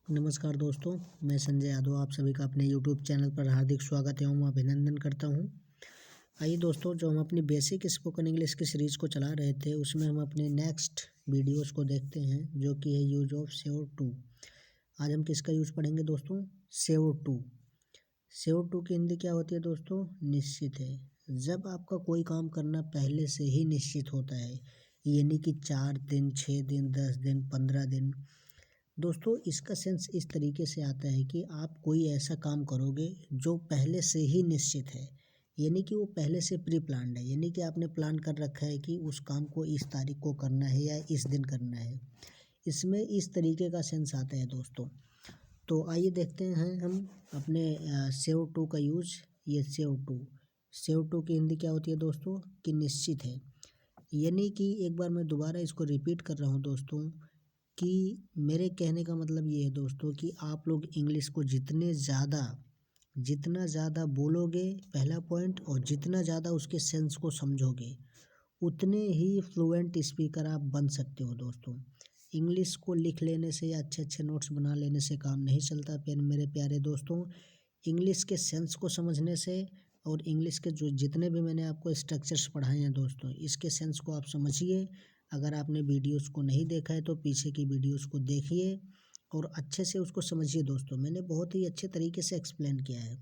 नमस्कार दोस्तों, मैं संजय यादव आप सभी का अपने यूट्यूब चैनल पर हार्दिक स्वागत एवं अभिनंदन करता हूं। आइए दोस्तों, जो हम अपनी बेसिक स्पोकन इंग्लिश की सीरीज़ को चला रहे थे उसमें हम अपने नेक्स्ट वीडियोस को देखते हैं, जो कि है यूज ऑफ सेव टू। आज हम किसका यूज पढ़ेंगे दोस्तों? Save to. सेव टू की हिंदी क्या होती है दोस्तों? निश्चित है। जब आपका कोई काम करना पहले से ही निश्चित होता है, यानी कि 4 दिन, 6 दिन, 10 दिन, 15 दिन। दोस्तों, इसका सेंस इस तरीके से आता है कि आप कोई ऐसा काम करोगे जो पहले से ही निश्चित है, यानी कि वो पहले से प्री प्लान्ड है, यानी कि आपने प्लान कर रखा है कि उस काम को इस तारीख को करना है या इस दिन करना है। इसमें इस तरीके का सेंस आता है दोस्तों। तो आइए देखते हैं हम अपने सेव टू का यूज। ये सेव टू की हिंदी क्या होती है दोस्तों? कि निश्चित है। यानी कि एक बार मैं दोबारा इसको रिपीट कर रहा हूँ दोस्तों, कि मेरे कहने का मतलब ये है दोस्तों कि आप लोग इंग्लिश को जितना ज़्यादा बोलोगे, पहला पॉइंट, और जितना ज़्यादा उसके सेंस को समझोगे, उतने ही फ्लुएंट स्पीकर आप बन सकते हो दोस्तों। इंग्लिश को लिख लेने से या अच्छे अच्छे नोट्स बना लेने से काम नहीं चलता मेरे प्यारे दोस्तों। इंग्लिश के सेंस को समझने से और इंग्लिश के जो जितने भी मैंने आपको स्ट्रक्चर्स पढ़ाए हैं दोस्तों, इसके सेंस को आप समझिए। अगर आपने वीडियोस को नहीं देखा है तो पीछे की वीडियोस को देखिए और अच्छे से उसको समझिए दोस्तों। मैंने बहुत ही अच्छे तरीके से एक्सप्लेन किया है।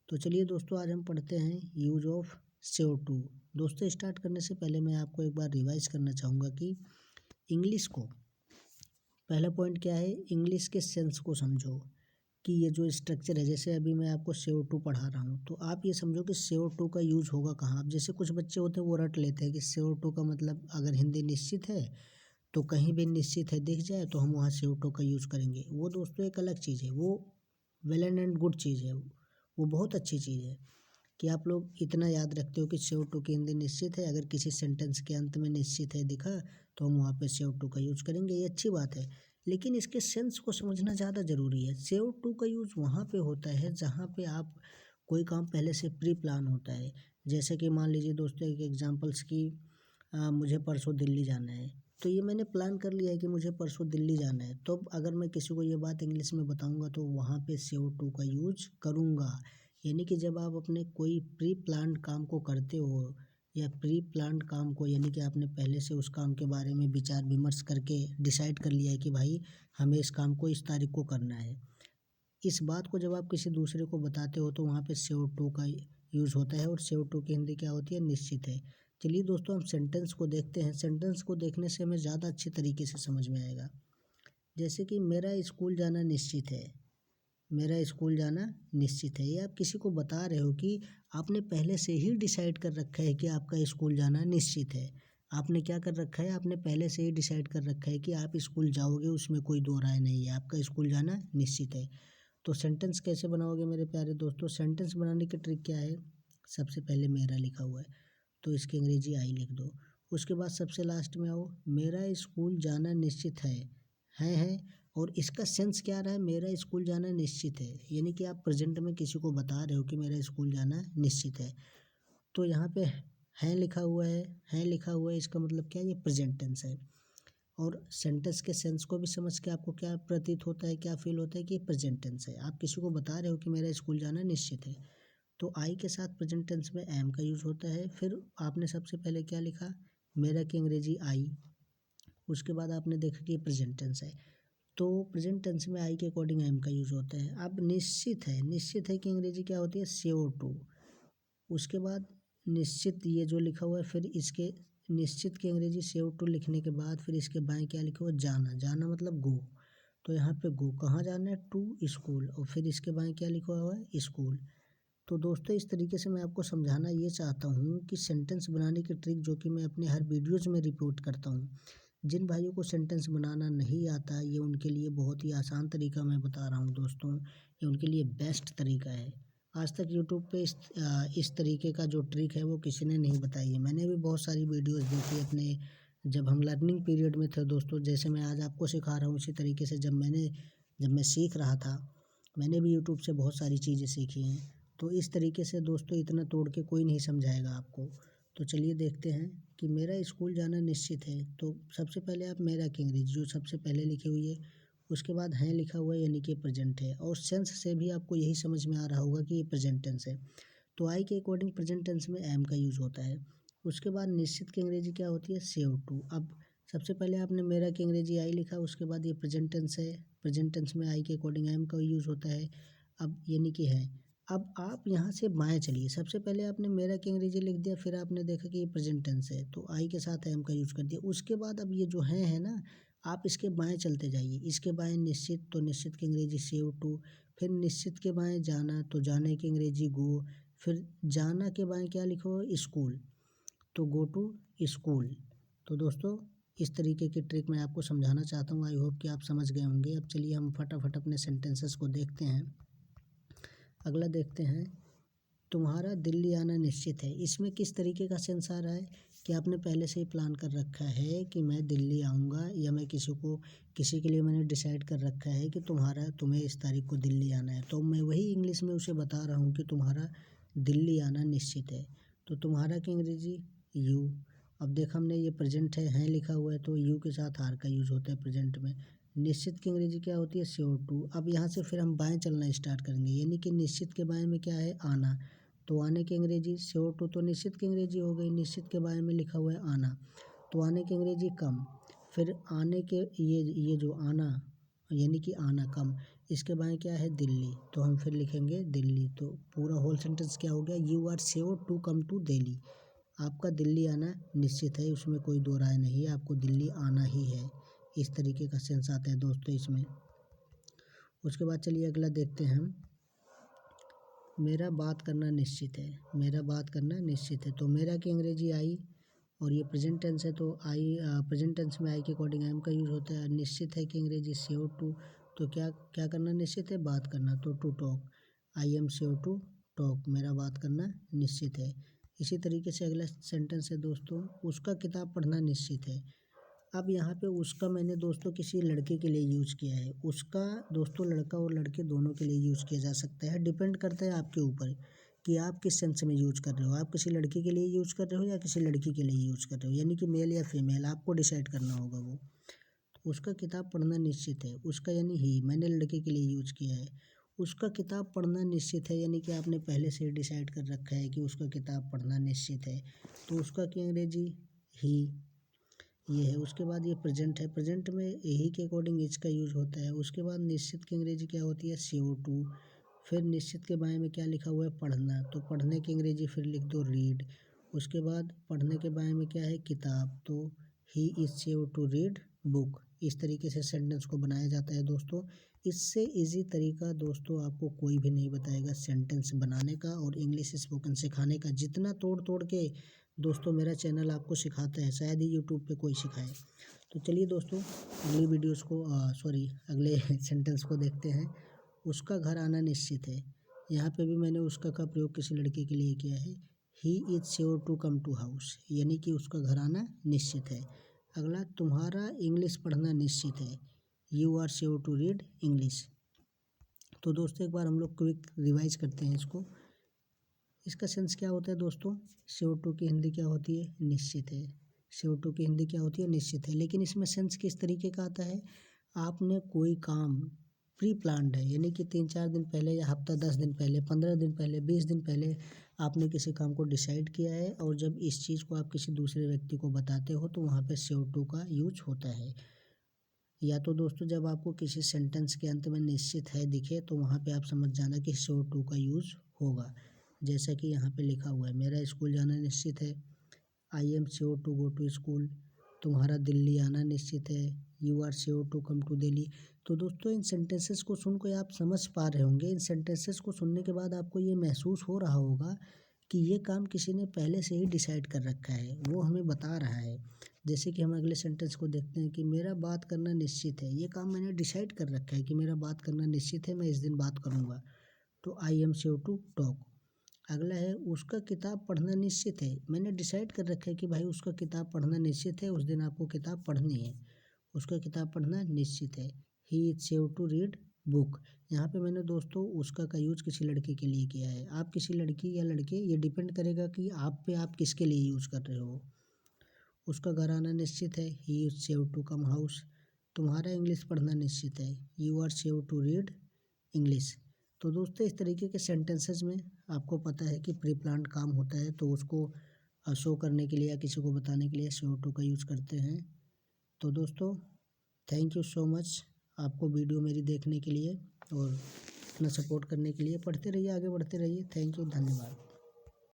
तो चलिए दोस्तों, आज हम पढ़ते हैं यूज ऑफ सेव टू। दोस्तों, स्टार्ट करने से पहले मैं आपको एक बार रिवाइज करना चाहूँगा कि इंग्लिश को पहला पॉइंट क्या है? इंग्लिश के सेंस को समझो कि ये जो स्ट्रक्चर है, जैसे अभी मैं आपको सेव टू पढ़ा रहा हूँ तो आप ये समझो कि सेव टू का यूज होगा कहाँ। अब जैसे कुछ बच्चे होते हैं वो रट लेते हैं कि सेव टू का मतलब अगर हिंदी निश्चित है तो कहीं भी निश्चित है दिख जाए तो हम वहाँ सेव टू का यूज करेंगे। वो दोस्तों एक अलग चीज़ है, वो वेल एंड गुड चीज़ है, वो बहुत अच्छी चीज़ है कि आप लोग इतना याद रखते हो कि सेव टू की हिंदी निश्चित है। अगर किसी सेंटेंस के अंत में निश्चित है दिखा तो हम वहाँ पे सेव टू का यूज करेंगे, ये अच्छी बात है। लेकिन इसके सेंस को समझना ज़्यादा ज़रूरी है। सेव टू का यूज़ वहाँ पे होता है जहाँ पे आप कोई काम पहले से प्री प्लान होता है। जैसे कि मान लीजिए दोस्तों एक एग्जांपल्स की, मुझे परसों दिल्ली जाना है, तो ये मैंने प्लान कर लिया है कि मुझे परसों दिल्ली जाना है। तो अगर मैं किसी को ये बात इंग्लिश में बताऊंगा तो वहाँ पे सेव टू का यूज करूँगा। यानी कि जब आप अपने कोई प्री प्लान्ड काम को करते हो या प्री प्लान्ड काम को, यानी कि आपने पहले से उस काम के बारे में विचार विमर्श करके डिसाइड कर लिया है कि भाई हमें इस काम को इस तारीख को करना है। इस बात को जब आप किसी दूसरे को बताते हो तो वहाँ पे सेव टू का यूज़ होता है, और सेव टू की हिंदी क्या होती है? निश्चित है। चलिए दोस्तों, हम सेंटेंस को देखते हैं। सेंटेंस को देखने से हमें ज़्यादा अच्छे तरीके से समझ में आएगा। जैसे कि मेरा स्कूल जाना निश्चित है। मेरा स्कूल जाना निश्चित है, ये आप किसी को बता रहे हो कि आपने पहले से ही डिसाइड कर रखा है कि आपका स्कूल जाना निश्चित है। आपने क्या कर रखा है? आपने पहले से ही डिसाइड कर रखा है कि आप स्कूल जाओगे, उसमें कोई दो राय नहीं है, आपका स्कूल जाना निश्चित है। तो सेंटेंस कैसे बनाओगे मेरे प्यारे दोस्तों? सेंटेंस बनाने की ट्रिक क्या है? सबसे पहले मेरा लिखा हुआ है तो इसकी अंग्रेजी आई लिख दो। उसके बाद सबसे लास्ट में आओ, मेरा स्कूल जाना निश्चित है। और इसका सेंस क्या रहा है? मेरा स्कूल जाना निश्चित है, यानी कि आप प्रेजेंट में किसी को बता रहे हो कि मेरा स्कूल जाना निश्चित है। तो यहाँ पे है लिखा हुआ है, इसका मतलब क्या है? ये प्रेजेंट टेंस है। और सेंटेंस के सेंस को भी समझ के आपको क्या प्रतीत होता है, क्या फील होता है कि प्रेजेंट टेंस है। आप किसी को बता रहे हो कि मेरा स्कूल जाना निश्चित है, तो आई के साथ प्रेजेंट टेंस में एम का यूज़ होता है। फिर आपने सबसे पहले क्या लिखा? मेरा की अंग्रेजी आई। उसके बाद आपने देखा कि प्रेजेंट टेंस है, तो प्रेजेंट टेंस में आई के अकॉर्डिंग एम का यूज़ होता है। अब निश्चित है कि अंग्रेजी क्या होती है? Save to. उसके बाद निश्चित ये जो लिखा हुआ है, फिर इसके निश्चित की अंग्रेजी सेव टू लिखने के बाद फिर इसके बाएं क्या लिखा हुआ है? जाना मतलब गो। तो यहाँ पे गो कहाँ जाना है? To school. और फिर इसके बाएं क्या लिखा हुआ है? स्कूल। तो दोस्तों, इस तरीके से मैं आपको समझाना ये चाहता हूँ कि सेंटेंस बनाने की ट्रिक, जो कि मैं अपने हर वीडियोज़ में रिपोर्ट करता हूँ। जिन भाइयों को सेंटेंस बनाना नहीं आता, ये उनके लिए बहुत ही आसान तरीका मैं बता रहा हूँ दोस्तों। ये उनके लिए बेस्ट तरीका है। आज तक यूट्यूब पे इस तरीके का जो ट्रिक है वो किसी ने नहीं बताई है। मैंने भी बहुत सारी वीडियोस देखी अपने, जब हम लर्निंग पीरियड में थे दोस्तों। जैसे मैं आज आपको सिखा रहा हूँ, उसी तरीके से जब मैं सीख रहा था, मैंने भी यूट्यूब से बहुत सारी चीज़ें सीखी हैं। तो इस तरीके से दोस्तों इतना तोड़ के कोई नहीं समझाएगा आपको। तो चलिए देखते हैं कि मेरा स्कूल जाना निश्चित है। तो सबसे पहले आप मेरा की अंग्रेजी जो सबसे पहले लिखी हुई है उसके बाद हैं लिखा हुआ है यानी कि प्रेजेंट है, और सेंस से भी आपको यही समझ में आ रहा होगा कि ये प्रेजेंट टेंस है। तो आई के अकॉर्डिंग प्रेजेंट टेंस में एम का यूज़ होता है। उसके बाद निश्चित की अंग्रेजी क्या होती है, सेव टू। अब सबसे पहले आपने मेरा की अंग्रेजी आई लिखा, उसके बाद ये प्रेजेंट टेंस है, प्रेजेंट टेंस में आई के अकॉर्डिंग एम का यूज़ होता है। अब यानी कि है। अब आप यहाँ से बाएं चलिए, सबसे पहले आपने मेरा की अंग्रेजी लिख दिया, फिर आपने देखा कि ये प्रेजेंट टेंस है तो आई के साथ एम का यूज़ कर दिया। उसके बाद अब ये जो है ना, आप इसके बाएं चलते जाइए। इसके बाएं निश्चित, तो निश्चित की अंग्रेजी सेव टू। फिर निश्चित के बाएं जाना, तो जाने की अंग्रेजी गो। फिर जाना के बाएं क्या लिखो, स्कूल, तो गो टू स्कूल। तो दोस्तों इस तरीके की ट्रिक मैं आपको समझाना चाहता हूँ। आई होप कि आप समझ गए होंगे। अब चलिए हम फटाफट अपने सेंटेंसेस को देखते हैं। अगला देखते हैं, तुम्हारा दिल्ली आना निश्चित है। इसमें किस तरीके का सेंस आ रहा है कि आपने पहले से ही प्लान कर रखा है कि मैं दिल्ली आऊँगा, या मैं किसी के लिए मैंने डिसाइड कर रखा है कि तुम्हें इस तारीख को दिल्ली आना है, तो मैं वही इंग्लिश में उसे बता रहा हूँ कि तुम्हारा दिल्ली आना निश्चित है। तो तुम्हारा की अंग्रेजी यू। अब देखा हमने ये प्रेजेंट है लिखा हुआ है, तो यू के साथ आर का यूज़ होता है प्रेजेंट में। निश्चित की अंग्रेजी क्या होती है, श्योर टू। अब यहाँ से फिर हम बाएं चलना स्टार्ट करेंगे, यानी कि निश्चित के बाएं में क्या है, आना। तो आने की अंग्रेजी श्योर टू, तो निश्चित की अंग्रेजी हो गई। निश्चित के बारे में लिखा हुआ है आना, तो आने की अंग्रेजी कम। फिर आने के ये जो आना यानी कि आना कम, इसके बारे क्या है, दिल्ली, तो हम फिर लिखेंगे दिल्ली। तो पूरा होल सेंटेंस क्या हो गया, you are sure to come to Delhi. आपका दिल्ली आना निश्चित है, उसमें कोई दो राय नहीं है, आपको दिल्ली आना ही है। इस तरीके का सेंस आता है दोस्तों इसमें। उसके बाद चलिए अगला देखते हैं हम, मेरा बात करना निश्चित है। मेरा बात करना निश्चित है, तो मेरा की अंग्रेजी आई, और ये प्रेजेंट टेंस है तो आई, प्रेजेंट टेंस में आई के अकॉर्डिंग एम का यूज़ होता है। निश्चित है कि अंग्रेजी श्योर टू, तो क्या क्या करना निश्चित है, बात करना, तो to talk. I am sure to talk, मेरा बात करना निश्चित है। इसी तरीके से अगला सेंटेंस है दोस्तों, उसका किताब पढ़ना निश्चित है। अब यहाँ पे उसका मैंने दोस्तों किसी लड़के के लिए यूज़ किया है। उसका दोस्तों लड़का और लड़के दोनों के लिए यूज़ किया जा सकता है, डिपेंड करता है आपके ऊपर कि आप किस सेंस में यूज़ कर रहे हो। आप किसी लड़के के लिए यूज़ कर रहे हो या किसी लड़की के लिए यूज़ कर रहे हो, यानी कि मेल या फीमेल, आपको डिसाइड करना होगा वो। तो उसका किताब पढ़ना निश्चित है, उसका यानी ही, मैंने लड़के के लिए यूज़ किया है। उसका किताब पढ़ना निश्चित है, यानी कि आपने पहले से डिसाइड कर रखा है कि उसका किताब पढ़ना निश्चित है, तो उसका की अंग्रेजी ही, ये है। उसके बाद ये प्रेजेंट है, प्रेजेंट में यही के अकॉर्डिंग इज का यूज़ होता है। उसके बाद निश्चित की अंग्रेजी क्या होती है, श्योर टू। फिर निश्चित के बारे में क्या लिखा हुआ है, पढ़ना, तो पढ़ने की अंग्रेजी फिर लिख दो रीड। उसके बाद पढ़ने के बारे में क्या है, किताब, तो he is sure to read book. इस तरीके से सेंटेंस को बनाया जाता है दोस्तों। इससे इजी तरीका दोस्तों आपको कोई भी नहीं बताएगा सेंटेंस बनाने का और इंग्लिश स्पोकन सिखाने का। जितना तोड़ तोड़ के दोस्तों मेरा चैनल आपको सिखाता है, शायद ही यूट्यूब पे कोई सिखाए। तो चलिए दोस्तों अगली वीडियोस को अगले सेंटेंस को देखते हैं। उसका घर आना निश्चित है। यहाँ पे भी मैंने उसका का प्रयोग किसी लड़के के लिए किया है। He is sure to come to house, यानी कि उसका घर आना निश्चित है। अगला, तुम्हारा इंग्लिश पढ़ना निश्चित है। You are sure to read English. तो दोस्तों एक बार हम लोग क्विक रिवाइज करते हैं इसको। इसका सेंस क्या होता है दोस्तों, श्योर टू की हिंदी क्या होती है, निश्चित है। श्योर टू की हिंदी क्या होती है, निश्चित है। लेकिन इसमें सेंस किस तरीके का आता है, आपने कोई काम प्री प्लान्ड है, यानी कि 3-4 दिन पहले या हफ्ता 10 दिन पहले, 15 दिन पहले, 20 दिन पहले आपने किसी काम को डिसाइड किया है, और जब इस चीज़ को आप किसी दूसरे व्यक्ति को बताते हो तो वहाँ पे श्योर टू का यूज होता है। या तो दोस्तों जब आपको किसी सेंटेंस के अंत में निश्चित है दिखे तो वहाँ पे आप समझ जाना कि श्योर टू का यूज़ होगा। जैसा कि यहाँ पे लिखा हुआ है, मेरा स्कूल जाना निश्चित है। I am sure to go to school. तुम्हारा दिल्ली आना निश्चित है। You are sure to come to Delhi. तो दोस्तों इन सेंटेंसेस को सुन के आप समझ पा रहे होंगे। इन सेंटेंसेस को सुनने के बाद आपको ये महसूस हो रहा होगा कि ये काम किसी ने पहले से ही डिसाइड कर रखा है, वो हमें बता रहा है। जैसे कि हम अगले सेंटेंस को देखते हैं कि मेरा बात करना निश्चित है। ये काम मैंने डिसाइड कर रखा है कि मेरा बात करना निश्चित है, मैं इस दिन बात करूँगा, तो I am sure to talk. अगला है, उसका किताब पढ़ना निश्चित है। मैंने डिसाइड कर रखा है कि भाई उसका किताब पढ़ना निश्चित है, उस दिन आपको किताब पढ़नी है। उसका किताब पढ़ना निश्चित है। He is sure to read book. यहाँ पे मैंने दोस्तों उसका का यूज़ किसी लड़के के लिए किया है। आप किसी लड़की या लड़के, ये डिपेंड करेगा कि आप किसके लिए यूज़ कर रहे हो। उसका घर आना निश्चित है। He is sure to come house. तुम्हारा इंग्लिश पढ़ना निश्चित है। You are sure to read English. तो दोस्तों इस तरीके के सेंटेंसेस में आपको पता है कि प्री प्लान्ड काम होता है, तो उसको शो करने के लिए या किसी को बताने के लिए श्योर टू का यूज़ करते हैं। तो दोस्तों थैंक यू सो मच आपको वीडियो मेरी देखने के लिए और इतना सपोर्ट करने के लिए। पढ़ते रहिए, आगे बढ़ते रहिए। थैंक यू, धन्यवाद।